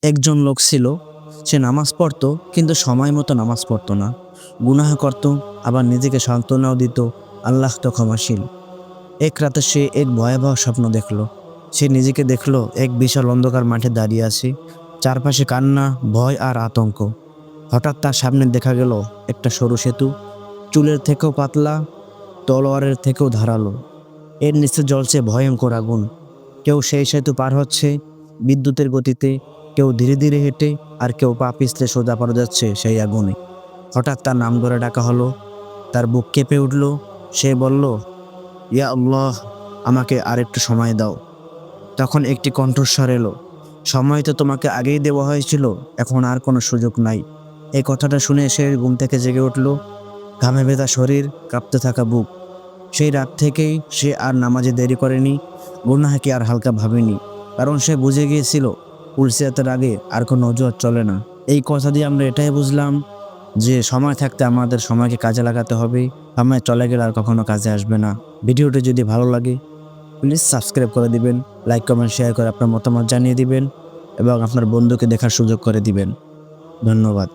একজন লোক ছিল, সে নামাজ পড়তো কিন্তু সময় মতো নামাজ পড়তো না, গুনাহ করত, আবার নিজেকে সান্ত্বনাও দিত, আল্লাহ তো ক্ষমাশীল। এক রাতে সে এক ভয়াবহ স্বপ্ন দেখলো। সে নিজেকে দেখলো এক বিশাল অন্ধকার মাঠে দাঁড়িয়ে আছে, চারপাশে কান্না, ভয় আর আতঙ্ক। হঠাৎ তার সামনে দেখা গেল একটা সরু সেতু, চুলের থেকেও পাতলা, তলোয়ারের থেকেও ধারালো। এর নিচে জ্বলছে ভয়ঙ্কর আগুন। কেউ সেই সেতু পার হচ্ছে বিদ্যুতের গতিতে, কেউ ধীরে ধীরে হেঁটে, আর কেউ পা পিছলে সোজা পড়ে যাচ্ছে সেই আগুনে। হঠাৎ তার নাম ধরে ডাকা হলো। তার বুক কেঁপে উঠল। সে বলল, ইয়া আল্লাহ, আমাকে আরেকটু সময় দাও। তখন একটি কণ্ঠস্বর এলো, সময় তো তোমাকে আগেই দেওয়া হয়েছিল, এখন আর কোনো সুযোগ নাই। এই কথাটা শুনে সে ঘুম থেকে জেগে উঠল, ঘামে ভেজা শরীর, কাঁপতে থাকা বুক। সেই রাত থেকেই সে আর নামাজে দেরি করেনি, গুনাহকে আর হালকা ভাবেনি, কারণ সে বুঝে গিয়েছিল পুলসিরাতের আগে আর কোনো অজুহাত চলে না। এই কথা দিয়ে আমরা এটাই বুঝলাম যে সময় থাকতে আমাদের সময়কে কাজে লাগাতে হবে, সময় চলে গেলে আর কখনো কাজে আসবে না। ভিডিওটি যদি ভালো লাগে প্লিজ সাবস্ক্রাইব করে দিবেন, লাইক কমেন্ট শেয়ার করে আপনার মতামত জানিয়ে দিবেন এবং আপনার বন্ধুকে দেখার সুযোগ করে দিবেন। ধন্যবাদ।